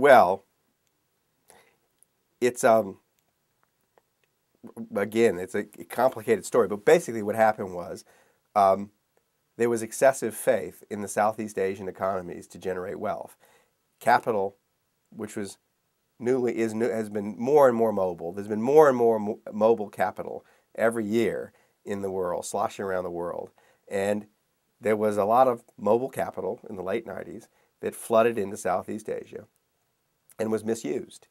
Well, it's again, it's a complicated story, but basically what happened was there was excessive faith in the Southeast Asian economies to generate wealth. Capital, which was has been more and more mobile. There's been more and more mobile capital every year in the world, sloshing around the world. And there was a lot of mobile capital in the late 90s that flooded into Southeast Asia and was misused.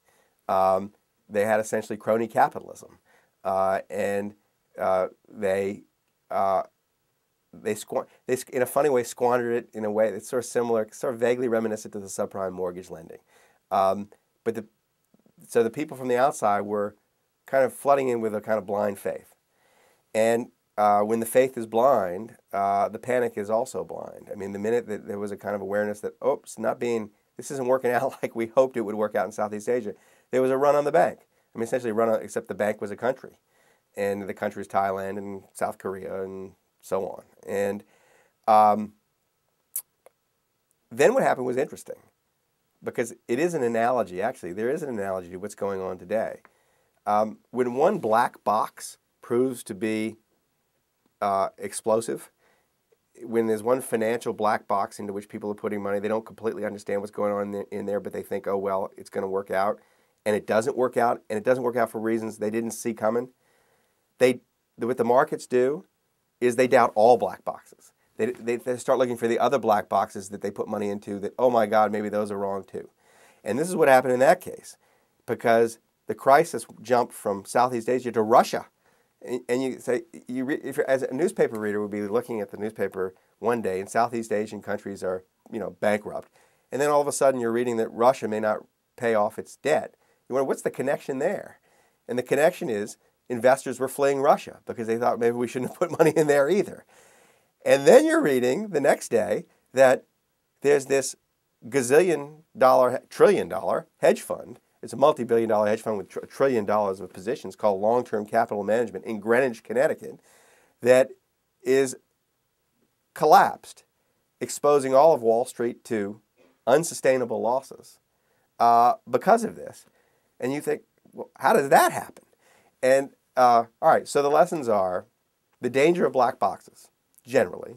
They had essentially crony capitalism. And they in a funny way squandered it in a way that's sort of similar, sort of vaguely reminiscent to the subprime mortgage lending. So the people from the outside were kind of flooding in with a kind of blind faith. And when the faith is blind, the panic is also blind. I mean, the minute that there was a kind of awareness that, oops, this isn't working out like we hoped it would work out in Southeast Asia, there was a run on the bank. I mean, essentially except the bank was a country. And the country is Thailand and South Korea and so on. And then what happened was interesting, because it is an analogy, actually. There is an analogy to what's going on today. When one black box proves to be explosive, when there's one financial black box into which people are putting money, they don't completely understand what's going on in there, but they think, oh, well, it's going to work out. And it doesn't work out, and it doesn't work out for reasons they didn't see coming. What the markets do is they doubt all black boxes. They start looking for the other black boxes that they put money into that, oh my God, maybe those are wrong too. And this is what happened in that case, because the crisis jumped from Southeast Asia to Russia. And you say, if you're, as a newspaper reader, would be looking at the newspaper one day and Southeast Asian countries are, bankrupt. And then all of a sudden you're reading that Russia may not pay off its debt. You wonder, what's the connection there? And the connection is investors were fleeing Russia because they thought maybe we shouldn't have put money in there either. And then you're reading the next day that there's this trillion-dollar hedge fund. It's a multi-billion-dollar hedge fund with $1 trillion of positions called Long-Term Capital Management in Greenwich, Connecticut, that is collapsed, exposing all of Wall Street to unsustainable losses because of this. And you think, well, how does that happen? And all right, so the lessons are the danger of black boxes, generally,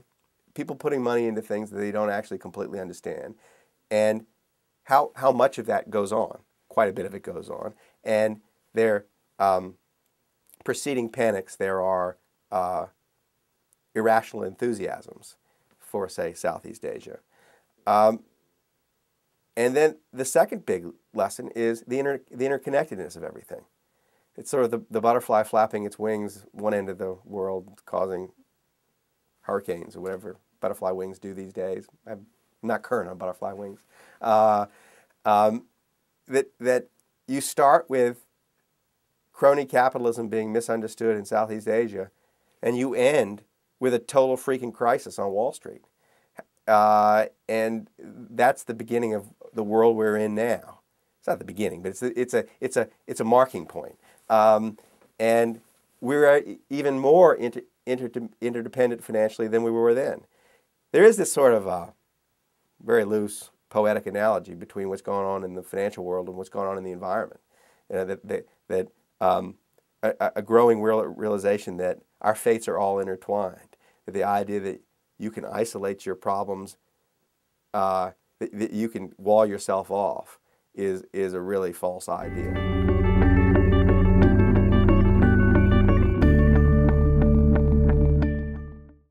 people putting money into things that they don't actually completely understand, and how much of that goes on. Quite a bit of it goes on. And there preceding panics, there are irrational enthusiasms for, say, Southeast Asia. And then the second big lesson is the interconnectedness of everything. It's sort of the butterfly flapping its wings one end of the world, causing hurricanes or whatever butterfly wings do these days. I'm not current on butterfly wings. That you start with crony capitalism being misunderstood in Southeast Asia, and you end with a total freaking crisis on Wall Street. And that's the beginning of the world we're in now. It's not the beginning, but it's a marking point. And we're even more interdependent financially than we were then. There is this sort of very loose poetic analogy between what's going on in the financial world and what's going on in the environment. A growing realization that our fates are all intertwined. That the idea that you can isolate your problems, that you can wall yourself off, is a really false idea.